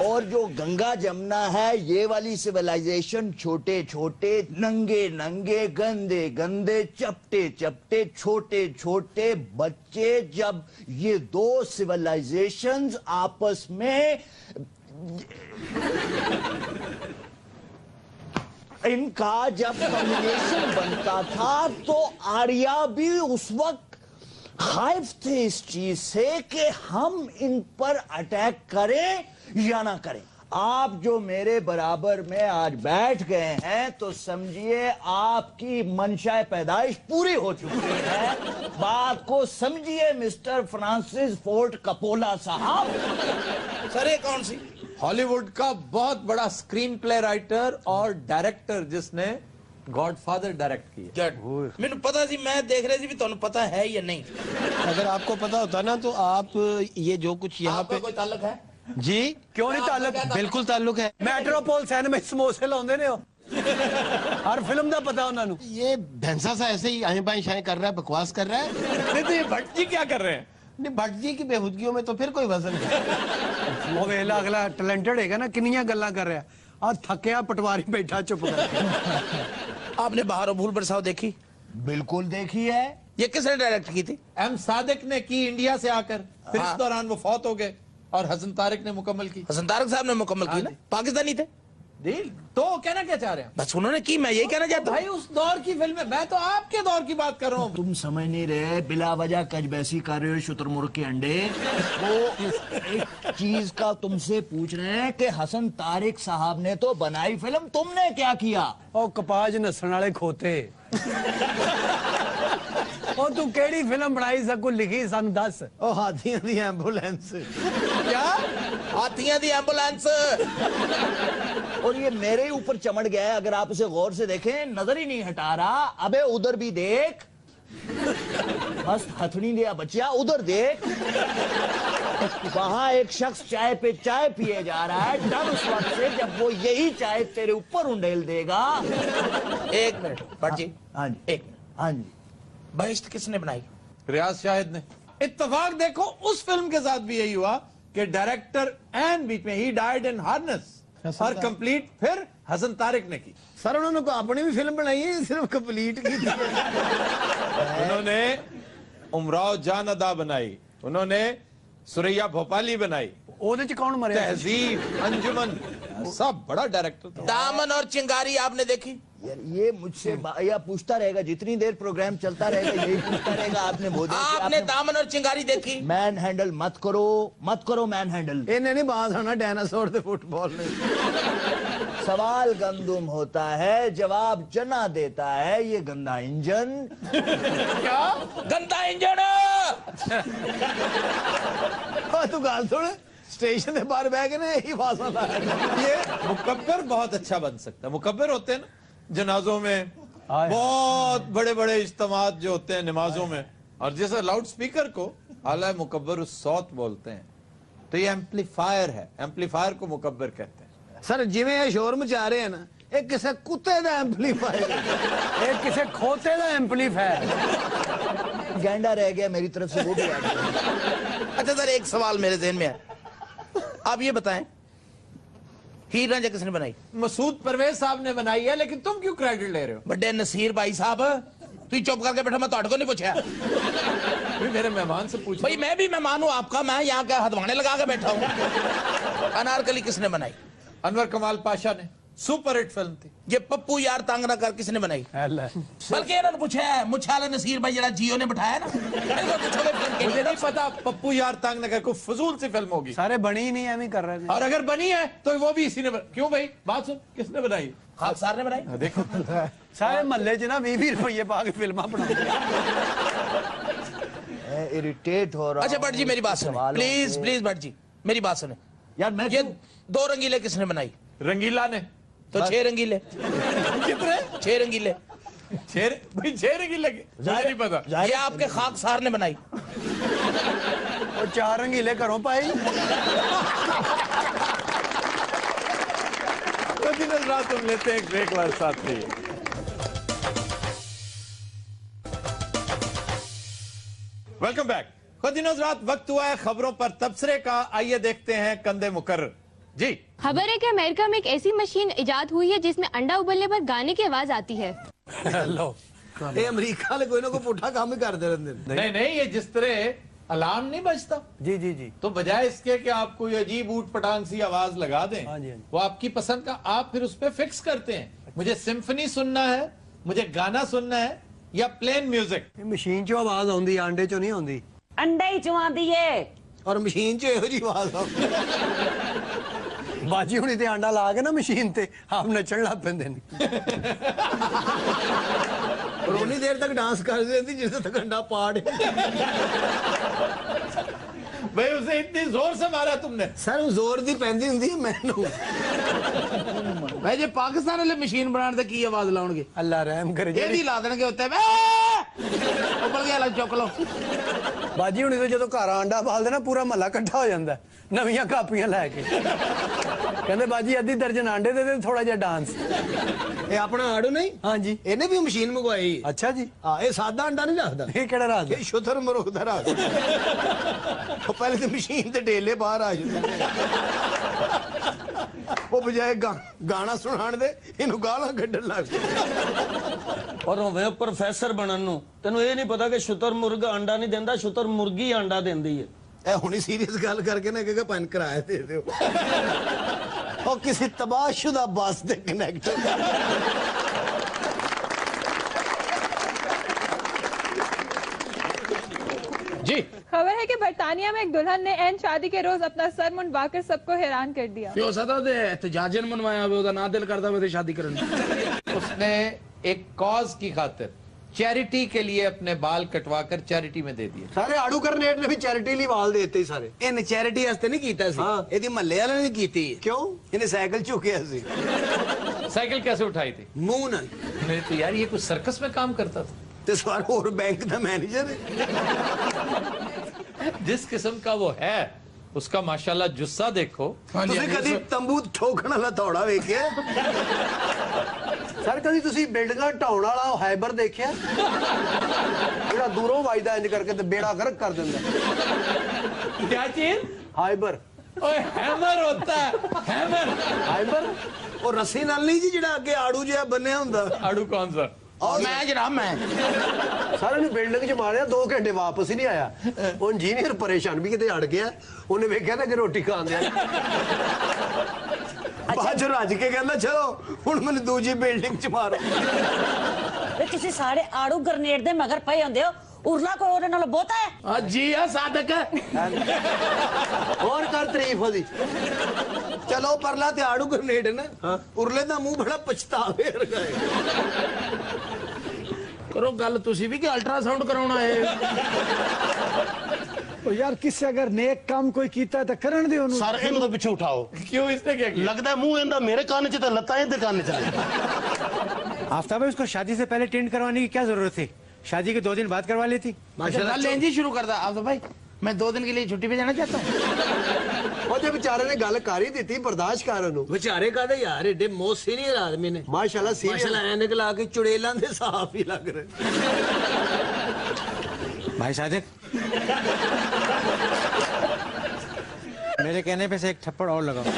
और जो गंगा जमुना है ये वाली सिविलाइजेशन छोटे छोटे नंगे नंगे गंदे गंदे चपटे चपटे छोटे छोटे बच्चे। जब ये दो सिविलाइजेशंस आपस में इनका जब कॉम्बिनेशन बनता था तो आर्या भी उस वक्त खाइफ थे इस चीज से कि हम इन पर अटैक करें या ना करें। आप जो मेरे बराबर में आज बैठ गए हैं तो समझिए आपकी मंशा पैदाइश पूरी हो चुकी है। बात को समझिए मिस्टर फ्रांसिस फोर्ड कपोला साहब।
सर ये कौन सी?
हॉलीवुड का बहुत बड़ा स्क्रीन प्ले राइटर और डायरेक्टर जिसने गॉडफादर डायरेक्ट किया।
मैंने पता सी, मैं देख रही थी भी तुम पता है या नहीं।
अगर आपको पता होता ना तो आप ये जो कुछ यहाँ पे
कोई ताल्लुक है?
जी
क्यों नहीं ताल्लुक?
बिल्कुल ताल्लुक है।
मेट्रोपोल सिनेमा समोसे लाਉਂਦੇ ਨੇ हर फिल्म ਦਾ पता उन्होंने।
ये भैंसा सा ऐसे ही आएं बाएं शाएं कर रहा है, बकवास कर रहा है।
नहीं तो ये भट्ट जी क्या कर रहे हैं?
नहीं भट्ट जी की बेहूदगियों में तो फिर कोई वजन नहीं।
वो वेला अगला टैलेंटेड हैगा ना, किन्नियां गल्लां कर रहा है और थकिया पटवारी बैठा चुप कर।
आपने बहारो भूल बरसाओ देखी?
बिल्कुल देखी है।
ये किसने डायरेक्ट की थी?
एम सादिक ने की इंडिया से आकर, फिर इस दौरान वो फौत हो गए और हसन तारिक ने मुकम्मल की।
हसन तारिक साहब ने मुकम्मल की ना? पाकिस्तानी थे
तो कहना क्या चाह रहे हैं?
बस उन्होंने की, मैं यही कहना चाहता हूँ।
भाई उस दौर की फिल्में, मैं तो आपके दौर की बात कर रहा हूँ।
तुम समझ नहीं रहे, बिला वजह कजबैसी कर रहे हो शुतुरमुर्ग के अंडे। वो एक चीज का तुमसे पूछ रहे हैं कि हसन तारिक साहब ने तो बनाई फिल्म, तुमने क्या किया?
ओ कपाज नसन वाले खोते। ओ तू केड़ी फिल्म बनाई सकू लिखी सन दस?
ओ हाथियों दी एम्बुलेंस।
क्या? हाथियों दी एम्बुलेंस।
और ये मेरे ऊपर चमड़ गया है, अगर आप इसे गौर से देखें नजर ही नहीं हटा रहा। अबे उधर भी देख, बस हथनी दिया बच्चा, उधर देख, वहां एक शख्स चाय पे चाय पिए जा रहा है। डर उस वक्त से जब वो यही चाय तेरे ऊपर उंडेल देगा।
एक मिनट भट्ट जी,
हाँ जी,
एक मिनट।
हाँ जी।
बहिश्त किसने बनाई?
रियाज शाहिद ने। इत्तेफाक देखो उस फिल्म के साथ भी यही हुआ कि डायरेक्टर एंड बीच में ही डाइड इन हार्नेस और कंप्लीट फिर हसन तारिक ने की।
सर उन्होंने को अपनी भी फिल्म बनाई है, सिर्फ कंप्लीट की थी।
उन्होंने उमराव जान अदा बनाई, उन्होंने सुरैया भोपाली बनाई,
ਉਹਦੇ ਚ ਕੌਣ ਮਰਿਆ?
तहजीब, अंजुमन, सब बड़ा डायरेक्टर था।
दामन और चिंगारी आपने देखी?
यार ये मुझसे या पूछता रहेगा, जितनी देर प्रोग्राम चलता रहेगा यही पूछता रहेगा आपने मोदी
आपने दामन और चिंगारी देखी?
मैन हैंडल मत करो मैन हैंडल।
ਇਹਨੇ ਨਹੀਂ ਬਾਤ ਹੋਣਾ ਡਾਇਨਾਸੌਰ ਤੇ ਫੁੱਟਬਾਲ ਨੇ।
सवाल गंदुम होता है, जवाब चना देता है, ये गंदा इंजन।
क्या गंदा इंजन?
तू गाल सुन, स्टेशन के बाहर बैठ के ना यही फासला लाया।
ये मुकब्बर बहुत अच्छा बन सकता है। मुकब्बर होते हैं ना जनाजों में, बहुत बड़े बड़े इज्तिमात जो होते हैं नमाजों में, और जैसे लाउड स्पीकर को आला मुकब्बर उस सौत बोलते हैं, तो ये एम्पलीफायर है। एम्पलीफायर को मुकब्बर कहते हैं।
सर जिवें ये शोर मचा रहे हैं ना, ਇਹ ਕਿਸੇ ਕੁੱਤੇ ਦਾ एम्पलीफायर, ਇਹ ਕਿਸੇ खोते ਦਾ एम्पलीफायर।
गैंडा रह गया मेरी तरफ से, वो भी आ गया।
अच्छा सर, एक सवाल मेरे ذہن में है, आप ये बताएं हीर रांझा किसने बनाई?
मसूद परवेज साहब ने बनाई है, लेकिन तुम क्यों क्रेडिट ले रहे हो?
बड़े नसीर भाई साहब, तू चुप करके बैठा, मैं तो को नहीं पूछा।
मेरे मेहमान से पूछ
भाई मैं भी मेहमान हूँ आपका, मैं यहाँ का हथवाने लगा के बैठा हूँ। अनारकली किसने बनाई?
अनवर कमाल पाशा ने। सुपर हिट फिल्म थी।
ये पप्पू यार तंग ना कर किसने बनाई? बल्कि इन्होंने पूछा है मुछाला नसीर भाई जरा जियो ने बिठाया ना,
मुझे नहीं पता पप्पू यार तंग न कर कोई फजूल सी फिल्म होगी।
सारे बनी ही नहीं है, कर रहे थे।
और अगर बनी है तो वो भी इसी ने क्यों भाई? बात सुन, किसने बनाई?
खाक सार ने बनाई।
देखो
सारे महल्ले च ना 20 रुपये पा के फिल्म बनाते।
इरिटेट हो रहा।
अच्छा भट्ट जी मेरी बात सुनो प्लीज, प्लीज भट्ट जी मेरी बात सुनो
यार। मैं
ये 2 रंगीले किसने बनाई?
रंगीला ने।
तो 6 रंगीले
कितने?
6 रंगीले।
6 रंगीले मुझे नहीं पता।
ये आपके खाक सार ने बनाई।
और 4 रंगीले घरों पाई।
रात तुम लेते हैं एक ब्रेक वाले साथ में। Welcome back. खुदिनोज रात वक्त हुआ है खबरों पर तबसरे का। आइए देखते हैं कंधे मुकर्रर जी।
खबर है कि अमेरिका में एक ऐसी मशीन इजाद हुई है जिसमें अंडा उबलने पर गाने की आवाज आती है।
लो ये अमेरिका वाले कोई ना कोई पुठा काम ही करते रहते।
नहीं नहीं, ये जिस तरह अलार्म नहीं बजता,
जी जी जी,
तो बजाय इसके कि आप कोई अजीब ऊट पटांग सी आवाज लगा दें, वो आपकी पसंद का आप फिर उस पर फिक्स करते हैं। मुझे सिम्फनी सुनना है, मुझे गाना सुनना है, या प्लेन म्यूजिक।
मशीन चो आवाज आउंदी, अंडे चो नहीं आउंदी।
अंडे ही चो आंदी है
और मशीन च इहो जी आवाज आउंदी। बाजी हुणी ते अंडा ला के ना मशीन ते आप नचण लग पैंदे ने। और उन्नी देर तक डांस कर देती जिस तक अंडा पाड़।
भाई उसे इतनी जोर से मारा तुमने?
सर जोर दी पैंदी हुंदी है मैनू।
भाई जे पाकिस्तान वाले मशीन बनाने ते की आवाज लाउणगे?
अल्लाह रहम करे।
ये भी ला देणगे उत्ते उबल गया लग चुक लो।
बाजी हुणी तो जदों घर अंडा पालदे ना पूरा महल्ला इकट्ठा हो जांदा नवीं कापियां लैके। कहंदे बाजी अद्धी दर्जन अंडे दे दे, थोड़ा जिहा डांस।
ये अपना आड़ू नहीं?
हाँ जी,
इन्हें भी मशीन मंगवाई।
अच्छा जी।
हाँ ये सादा अंडा नहीं रखता।
ये केड़ा रखदा?
ये शुतर मरुख दा रखदा। वो पहले तो मशीन ते डेले बाहर आ जाते। वो बजाय गाना सुनाण दे इन्हू गालां कड्ढण लग पए।
और होवे प्रोफेसर बनन नू तैनू ये नहीं पता कि शुतुरमुर्ग अंडा नहीं देंदा, शुतुरमुर्गी अंडा देंदी है।
ए हुणी सीरियस गल करके ना कि पन किराया दे दिओ। और किसी तबाहशुदा बस दे कनेक्ट।
जी
खबर है कि बरतानिया में एक दुल्हन ने एन शादी के रोज अपना सर मुंडवाकर सबको हैरान कर दिया।
क्यों सदा दे एहतजाजन मनवाया हुआ ना दिल करता हुआ शादी करने।
उसने एक कॉज की खातिर चैरिटी के लिए अपने बाल कटवा कर चैरिटी में दे दिए।
सारे आड़ू करनेट ने भी चैरिटी ਲਈ ਵਾਲ ਦੇਤੇ ਹੀ ਸਾਰੇ।
ਇਹਨੇ ਚੈਰਿਟੀ ਵਾਸਤੇ ਨਹੀਂ ਕੀਤਾ ਸੀ, ਇਹਦੀ ਮਹੱਲੇ ਵਾਲਿਆਂ ਨੇ ਕੀਤੀ।
ਕਿਉਂ? ਇਹਨੇ ਸਾਈਕਲ ਝੁਕਿਆ ਸੀ।
साइकिल कैसे उठाई थी?
ਮੂੰਹ ਨਾਲ।
नहीं तो यार ये कुछ सर्कस में काम करता था।
ਤੇ ਸਵਾਰ ਹੋਰ ਬੈਂਕ ਦਾ ਮੈਨੇਜਰ ਹੈ।
जिस किस्म का वो है उसका माशाल्लाह जुस्सा देखो।
ਤੁਸੀਂ ਕਦੀ ਤੰਬੂ ਠੋਕਣ ਵਾਲਾ ਥੋੜਾ ਵੇਖਿਆ?
ਸਰ ਕਦੀ ਤੁਸੀਂ ਬਿਲਡਿੰਗਾਂ ਢਾਉਣ ਵਾਲਾ ਹਾਈਬਰ ਦੇਖਿਆ? ਜਿਹੜਾ ਦੂਰੋਂ ਵੱਜਦਾ ਇੰਜ ਕਰਕੇ ਤੇ ਬੇੜਾ ਗਰਕ ਕਰ ਦਿੰਦਾ।
क्या चीज?
ਹਾਈਬਰ।
ओए हैमर होता है, हैमर।
ਹਾਈਬਰ
ਉਹ ਰੱਸੀ ਨਾਲ ਨਹੀਂ ਜੀ, ਜਿਹੜਾ ਅੱਗੇ ਆੜੂ ਜਿਹਾ ਬੰਨਿਆ ਹੁੰਦਾ।
आड़ू कौन सा?
मैं जनाब मैं
ਸਾਰਿਆਂ ਨੂੰ ਬਿਲਡਿੰਗ 'ਚ ਮਾਰਿਆ 2 ਘੰਟੇ ਵਾਪਸ ਹੀ ਨਹੀਂ ਆਇਆ ਉਹ ਇੰਜੀਨੀਅਰ ਪਰੇਸ਼ਾਨ ਵੀ ਕਿਤੇ ਅੜ ਗਿਆ ਉਹਨੇ ਵੇਖਿਆ ਤਾਂ ਕਿ ਰੋਟੀ ਖਾਂਦੇ ਆ ਬਾਅਦ ਚ ਰੱਜ ਕੇ ਕਹਿੰਦਾ ਚਲੋ ਹੁਣ ਮੈਨੂੰ ਦੂਜੀ ਬਿਲਡਿੰਗ 'ਚ ਮਾਰੋ
ਵੇ ਤੁਸੀਂ ਸਾਰੇ ਆੜੂ ਗ੍ਰਨੇਡ ਦੇ ਮਗਰ ਪਏ ਹੁੰਦੇ ਹੋ ਉਰਲਾ ਕੋਈ ਉਹਦੇ ਨਾਲ ਬਹੁਤਾ ਹੈ
जी है सादक
ਹੋਰ ਕਰ ਤਾਰੀਫ ਉਹਦੀ ਚਲੋ ਪਰਲਾ ਤੇ ਆੜੂ ਗ੍ਰਨੇਡ ਹੈ ਨਾ ਉਰਲੇ ਦਾ ਮੂੰਹ ਬੜਾ ਪਛਤਾਵੇ ਵਰਗਾ ਹੈ
करो गल तुसी भी कि अल्ट्रासाउंड कराउना है
तो यार किससे अगर नेक काम कोई कीता तो करण दे उन्होंने
सर इन्हों तो पीछे उठाओ
क्यों इसने क्या किया
लगता है मुंह इंदा मेरे कान च तो लत्ता इंदे कान च
आफ्ताब इसको शादी से पहले टेंट करवाने की क्या जरूरत थी शादी के 2 दिन बाद करवा लेती
माशाल्लाह लेंज ही शुरू कर दा आप तो भाई मैं 2 दिन के लिए छुट्टी पे जाना चाहता हूँ
ਉਹਦੇ ਵਿਚਾਰੇ ਨੇ ਗੱਲ ਕਰ ਹੀ ਦਿੱਤੀ ਬਰਦਾਸ਼ਤ ਕਰ ਉਹਨੂੰ ਵਿਚਾਰੇ ਕਾਦੇ ਯਾਰ ਏਡੇ ਮੋਸਟ ਸੀਨੀਅਰ ਆਦਮੀ ਨੇ ਮਾਸ਼ਾਅੱਲਾ ਮਾਸ਼ਾਅੱਲਾ ਐਨਕ ਲਾ ਕੇ ਚੁੜੇਲਾਂ ਦੇ ਸਾਫ ਹੀ ਲੱਗ ਰਹੇ
भाई सादिक मेरे कहने पे से एक थप्पड़ और लगाओ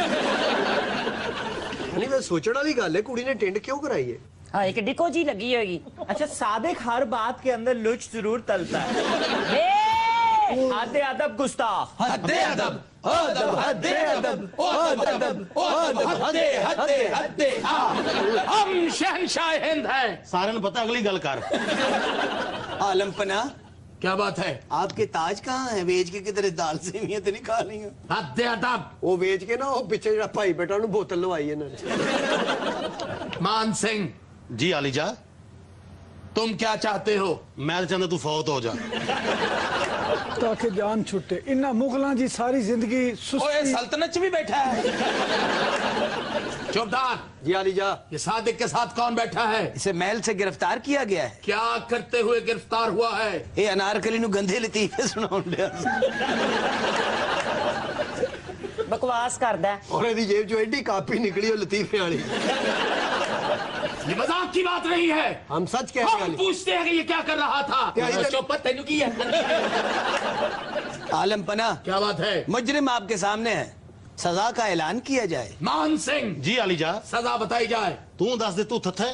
ਨਹੀਂ ਵੇ ਸੋਚਣ ਵਾਲੀ ਗੱਲ ਹੈ ਕੁੜੀ ਨੇ ਟਿੰਡ ਕਿਉਂ ਕਰਾਈ ਹੈ
हाँ एक डिको जी लगी होगी
अच्छा सादिक हर बात के अंदर लुच जरूर तलता है आधे अदब गुस्ताख
हद्दे अदब हद्दे अदब हद्दे हद्दे हद्दे हम शहंशाह हिंद है
सारे ने पता अगली गल कर
आलम पना
क्या बात है
आपके ताज कहाँ है बेच के किधर दाल सेवियां तो नहीं खा ली
हद्दे अदब
वो बेच के ना वो पीछे ਜਿਹੜਾ ਭਾਈ ਬੇਟਾ ਨੂੰ ਬੋਤਲ ਲਵਾਈ ਇਹਨਾਂ ਨੇ
मान सिंह
जी आलीजा
तुम क्या चाहते हो
मैं तो चाहता तू फौत हो जा
ताकि जान छुटे इन्ना मुगलों जी सारी जिंदगी
ओए सल्तनत भी बैठा है चौबदार
जी आलीजा
ये सादिक के साथ कौन बैठा है
इसे महल से गिरफ्तार किया गया है
क्या करते हुए गिरफ्तार हुआ है
ये अनारकली नु गंदे लतीफे सुनाउन दिया
बकवास करदा
और ਇਹਦੀ ਜੇਬ ਚੋਂ ਐਡੀ ਕਾਪੀ ਨਿਕਲੀ ਉਹ ਲਤੀਫੇ ਵਾਲੀ
ये मजाक की बात नहीं है
हम सच कह रहे
हम
हैं
पूछते हैं कि ये क्या कर रहा था चौपट तेनू की है
आलम पना
क्या बात है
मुजरिम आपके सामने है सजा का ऐलान किया जाए
मान सिंह
जी आलीजा
सजा बताई जाए
तू दस दे तू थथा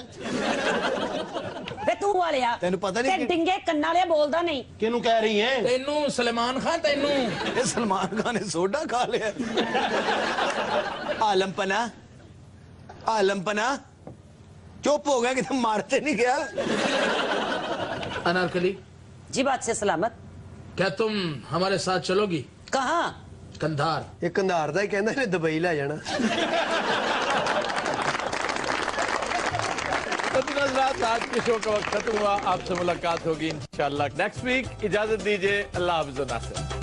ਵੇ ਤੂੰ ਵਾਲਿਆ
ਤੈਨੂੰ ਪਤਾ ਨਹੀਂ
ਤੇ ਡਿੰਗੇ ਕੰਨਾਂ ਵਾਲੇ ਬੋਲਦਾ ਨਹੀਂ
ਕਿਹਨੂੰ ਕਹਿ ਰਹੀ ਹੈ
तेनू सलमान खान तेनू
ਇਹ ਸਲਮਾਨ ਖਾਨ ਨੇ ਸੋਡਾ ਖਾ ਲਿਆ आलम पना चुप हो गया कि तुम मारते नहीं गया
अनारकली
जी बात से सलामत
क्या तुम हमारे साथ चलोगी
कहाँ
कंधार
ਇਹ ਕੰਧਾਰ ਦਾ ਹੀ ਕਹਿੰਦਾ ਇਹਨੇ ਦੁਬਈ ਲੈ ਜਾਣਾ
आज के शो का वक्त खत्म हुआ आपसे मुलाकात होगी इंशाल्लाह नेक्स्ट वीक इजाजत दीजिए अल्लाह हाफ़िज़ नासिर